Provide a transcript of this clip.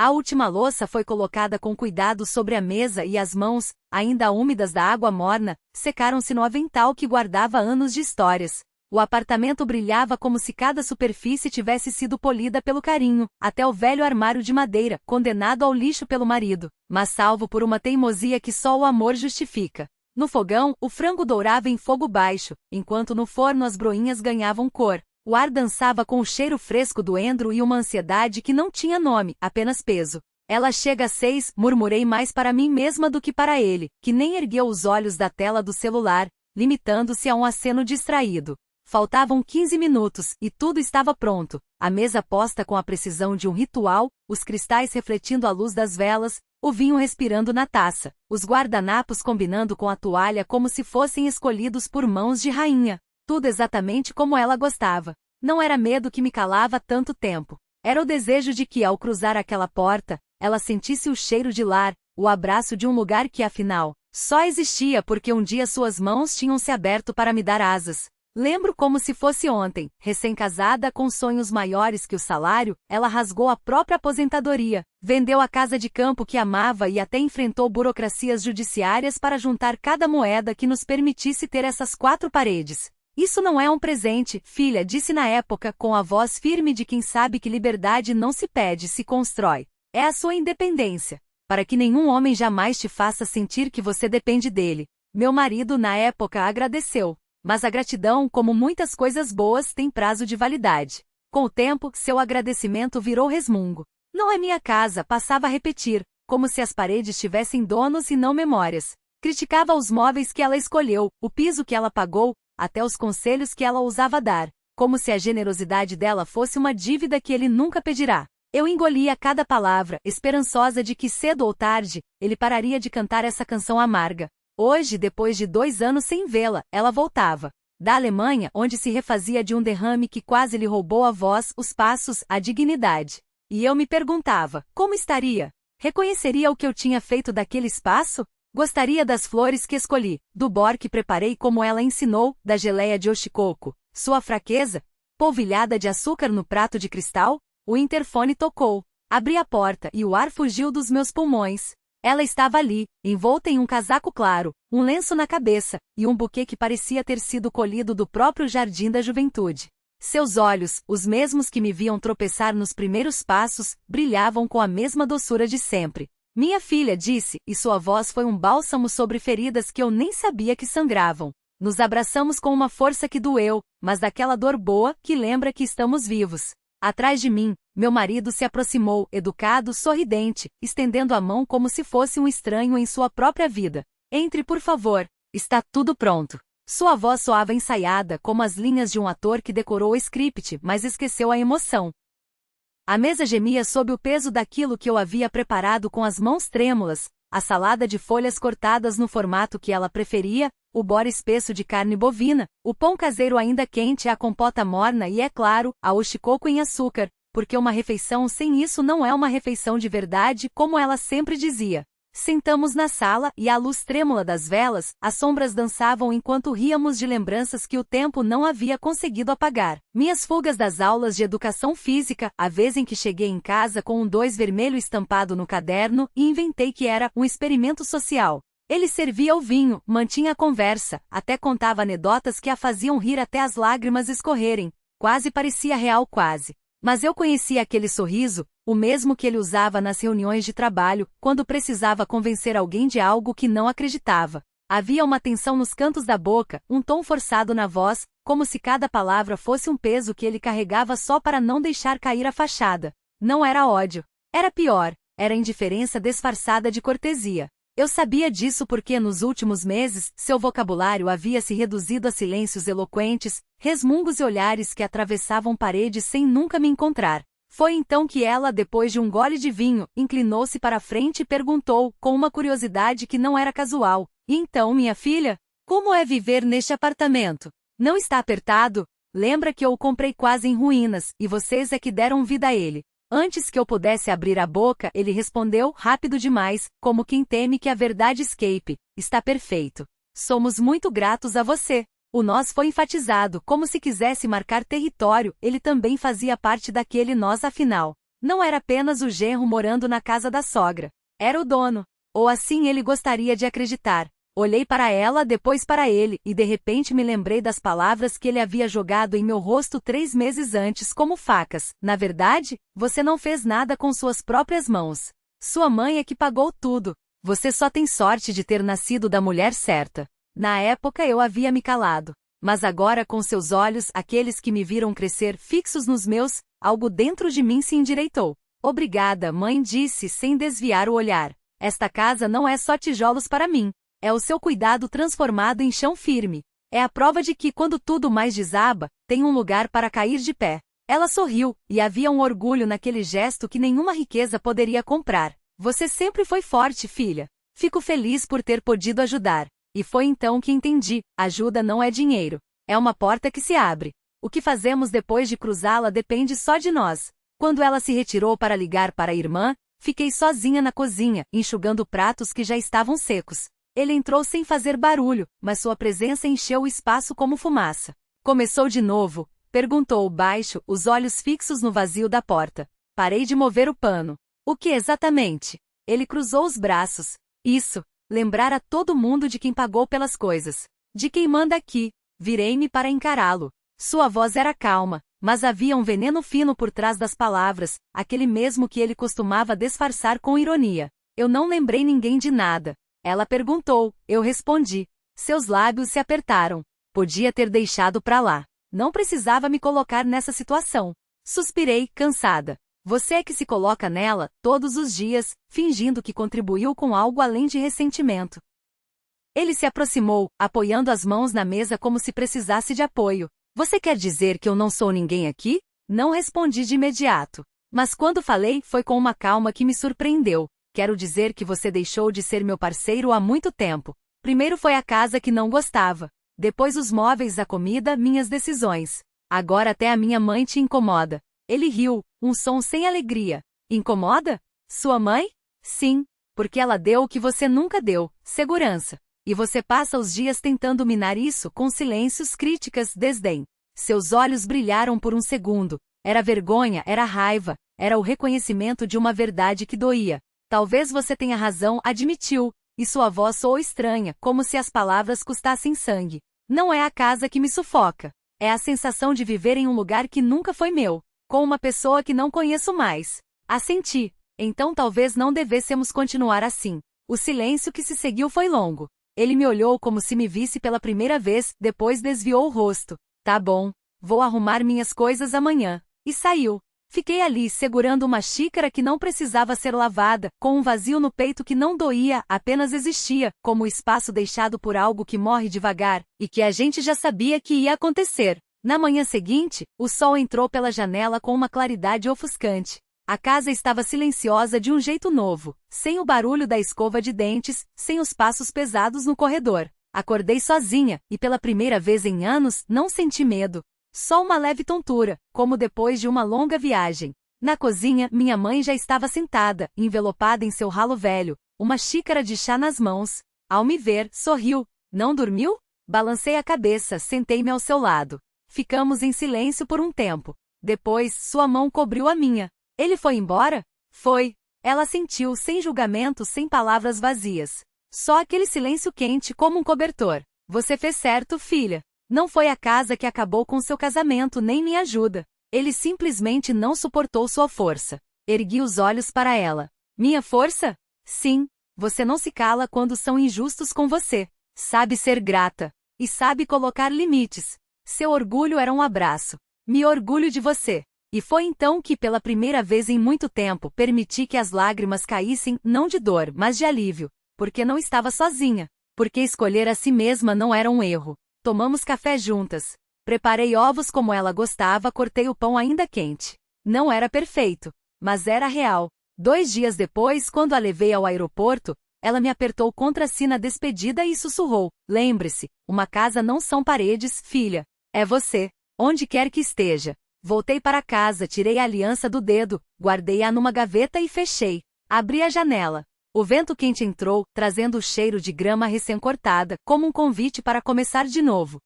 A última louça foi colocada com cuidado sobre a mesa e as mãos, ainda úmidas da água morna, secaram-se no avental que guardava anos de histórias. O apartamento brilhava como se cada superfície tivesse sido polida pelo carinho, até o velho armário de madeira, condenado ao lixo pelo marido, mas salvo por uma teimosia que só o amor justifica. No fogão, o frango dourava em fogo baixo, enquanto no forno as broinhas ganhavam cor. O ar dançava com o cheiro fresco do endro e uma ansiedade que não tinha nome, apenas peso. Ela chega às 6, murmurei mais para mim mesma do que para ele, que nem ergueu os olhos da tela do celular, limitando-se a um aceno distraído. Faltavam 15 minutos, e tudo estava pronto. A mesa posta com a precisão de um ritual, os cristais refletindo a luz das velas, o vinho respirando na taça, os guardanapos combinando com a toalha como se fossem escolhidos por mãos de rainha. Tudo exatamente como ela gostava. Não era medo que me calava tanto tempo. Era o desejo de que, ao cruzar aquela porta, ela sentisse o cheiro de lar, o abraço de um lugar que, afinal, só existia porque um dia suas mãos tinham se aberto para me dar asas. Lembro como se fosse ontem, recém-casada com sonhos maiores que o salário, ela rasgou a própria aposentadoria, vendeu a casa de campo que amava e até enfrentou burocracias judiciárias para juntar cada moeda que nos permitisse ter essas 4 paredes. Isso não é um presente, filha, disse na época com a voz firme de quem sabe que liberdade não se pede, se constrói. É a sua independência, para que nenhum homem jamais te faça sentir que você depende dele. Meu marido na época agradeceu. Mas a gratidão, como muitas coisas boas, tem prazo de validade. Com o tempo, seu agradecimento virou resmungo. Não é minha casa, passava a repetir, como se as paredes tivessem donos e não memórias. Criticava os móveis que ela escolheu, o piso que ela pagou, até os conselhos que ela ousava dar, como se a generosidade dela fosse uma dívida que ele nunca pedirá. Eu engolia cada palavra, esperançosa de que cedo ou tarde, ele pararia de cantar essa canção amarga. Hoje, depois de 2 anos sem vê-la, ela voltava. Da Alemanha, onde se refazia de um derrame que quase lhe roubou a voz, os passos, a dignidade. E eu me perguntava, como estaria? Reconheceria o que eu tinha feito daquele espaço? Gostaria das flores que escolhi, do bor que preparei como ela ensinou, da geleia de oshikoku. Sua fraqueza? Polvilhada de açúcar no prato de cristal? O interfone tocou. Abri a porta e o ar fugiu dos meus pulmões. Ela estava ali, envolta em um casaco claro, um lenço na cabeça, e um buquê que parecia ter sido colhido do próprio jardim da juventude. Seus olhos, os mesmos que me viam tropeçar nos primeiros passos, brilhavam com a mesma doçura de sempre. Minha filha, disse, e sua voz foi um bálsamo sobre feridas que eu nem sabia que sangravam. Nos abraçamos com uma força que doeu, mas daquela dor boa que lembra que estamos vivos. Atrás de mim, meu marido se aproximou, educado, sorridente, estendendo a mão como se fosse um estranho em sua própria vida. Entre, por favor. Está tudo pronto. Sua voz soava ensaiada, como as linhas de um ator que decorou o script, mas esqueceu a emoção. A mesa gemia sob o peso daquilo que eu havia preparado com as mãos trêmulas, a salada de folhas cortadas no formato que ela preferia, o bor espesso de carne bovina, o pão caseiro ainda quente, a compota morna e, é claro, a oshikoku em açúcar, porque uma refeição sem isso não é uma refeição de verdade, como ela sempre dizia. Sentamos na sala e à luz trêmula das velas, as sombras dançavam enquanto ríamos de lembranças que o tempo não havia conseguido apagar. Minhas fugas das aulas de educação física, a vez em que cheguei em casa com um 2 vermelho estampado no caderno e inventei que era um experimento social. Ele servia o vinho, mantinha a conversa, até contava anedotas que a faziam rir até as lágrimas escorrerem. Quase parecia real, quase. Mas eu conhecia aquele sorriso, o mesmo que ele usava nas reuniões de trabalho, quando precisava convencer alguém de algo que não acreditava. Havia uma tensão nos cantos da boca, um tom forçado na voz, como se cada palavra fosse um peso que ele carregava só para não deixar cair a fachada. Não era ódio. Era pior, era indiferença disfarçada de cortesia. Eu sabia disso porque nos últimos meses, seu vocabulário havia se reduzido a silêncios eloquentes, resmungos e olhares que atravessavam paredes sem nunca me encontrar. Foi então que ela, depois de um gole de vinho, inclinou-se para a frente e perguntou, com uma curiosidade que não era casual, "E então, minha filha, como é viver neste apartamento? Não está apertado? Lembra que eu o comprei quase em ruínas, e vocês é que deram vida a ele." Antes que eu pudesse abrir a boca, ele respondeu, rápido demais, como quem teme que a verdade escape, "Está perfeito. Somos muito gratos a você." O nós foi enfatizado, como se quisesse marcar território, ele também fazia parte daquele nós afinal. Não era apenas o genro morando na casa da sogra. Era o dono. Ou assim ele gostaria de acreditar. Olhei para ela, depois para ele, e de repente me lembrei das palavras que ele havia jogado em meu rosto 3 meses antes como facas. Na verdade, você não fez nada com suas próprias mãos. Sua mãe é que pagou tudo. Você só tem sorte de ter nascido da mulher certa. Na época eu havia me calado. Mas agora com seus olhos, aqueles que me viram crescer fixos nos meus, algo dentro de mim se endireitou. Obrigada, mãe, disse sem desviar o olhar. Esta casa não é só tijolos para mim. É o seu cuidado transformado em chão firme. É a prova de que quando tudo mais desaba, tem um lugar para cair de pé. Ela sorriu, e havia um orgulho naquele gesto que nenhuma riqueza poderia comprar. Você sempre foi forte, filha. Fico feliz por ter podido ajudar. E foi então que entendi, ajuda não é dinheiro. É uma porta que se abre. O que fazemos depois de cruzá-la depende só de nós. Quando ela se retirou para ligar para a irmã, fiquei sozinha na cozinha, enxugando pratos que já estavam secos. Ele entrou sem fazer barulho, mas sua presença encheu o espaço como fumaça. Começou de novo? Perguntou baixo, os olhos fixos no vazio da porta. Parei de mover o pano. O que exatamente? Ele cruzou os braços. Isso. Lembrar a todo mundo de quem pagou pelas coisas. De quem manda aqui. Virei-me para encará-lo. Sua voz era calma, mas havia um veneno fino por trás das palavras, aquele mesmo que ele costumava disfarçar com ironia. Eu não lembrei ninguém de nada. Ela perguntou, eu respondi. Seus lábios se apertaram. Podia ter deixado pra lá. Não precisava me colocar nessa situação. Suspirei, cansada. Você é que se coloca nela, todos os dias, fingindo que contribuiu com algo além de ressentimento. Ele se aproximou, apoiando as mãos na mesa como se precisasse de apoio. Você quer dizer que eu não sou ninguém aqui? Não respondi de imediato. Mas quando falei, foi com uma calma que me surpreendeu. Quero dizer que você deixou de ser meu parceiro há muito tempo. Primeiro foi a casa que não gostava. Depois os móveis, a comida, minhas decisões. Agora até a minha mãe te incomoda. Ele riu, um som sem alegria. Incomoda? Sua mãe? Sim, porque ela deu o que você nunca deu, segurança. E você passa os dias tentando minar isso com silêncios, críticas, desdém. Seus olhos brilharam por um segundo. Era vergonha, era raiva, era o reconhecimento de uma verdade que doía. Talvez você tenha razão, admitiu, e sua voz soou estranha, como se as palavras custassem sangue. Não é a casa que me sufoca. É a sensação de viver em um lugar que nunca foi meu, com uma pessoa que não conheço mais. Assenti. Então talvez não devêssemos continuar assim. O silêncio que se seguiu foi longo. Ele me olhou como se me visse pela primeira vez, depois desviou o rosto. Tá bom. Vou arrumar minhas coisas amanhã. E saiu. Fiquei ali, segurando uma xícara que não precisava ser lavada, com um vazio no peito que não doía, apenas existia, como o espaço deixado por algo que morre devagar, e que a gente já sabia que ia acontecer. Na manhã seguinte, o sol entrou pela janela com uma claridade ofuscante. A casa estava silenciosa de um jeito novo, sem o barulho da escova de dentes, sem os passos pesados no corredor. Acordei sozinha, e pela primeira vez em anos, não senti medo. Só uma leve tontura, como depois de uma longa viagem. Na cozinha, minha mãe já estava sentada, envelopada em seu ralo velho, uma xícara de chá nas mãos. Ao me ver, sorriu. Não dormiu? Balancei a cabeça, sentei-me ao seu lado. Ficamos em silêncio por um tempo. Depois, sua mão cobriu a minha. Ele foi embora? Foi. Ela sentiu, sem julgamento, sem palavras vazias. Só aquele silêncio quente como um cobertor. Você fez certo, filha. Não foi a casa que acabou com seu casamento nem minha ajuda. Ele simplesmente não suportou sua força. Ergui os olhos para ela. Minha força? Sim. Você não se cala quando são injustos com você. Sabe ser grata. E sabe colocar limites. Seu orgulho era um abraço. Me orgulho de você. E foi então que, pela primeira vez em muito tempo, permiti que as lágrimas caíssem, não de dor, mas de alívio. Porque não estava sozinha. Porque escolher a si mesma não era um erro. Tomamos café juntas. Preparei ovos como ela gostava, cortei o pão ainda quente. Não era perfeito, mas era real. 2 dias depois, quando a levei ao aeroporto, ela me apertou contra si na despedida e sussurrou: lembre-se, uma casa não são paredes, filha. É você, onde quer que esteja. Voltei para casa, tirei a aliança do dedo, guardei-a numa gaveta e fechei. Abri a janela. O vento quente entrou, trazendo o cheiro de grama recém-cortada, como um convite para começar de novo.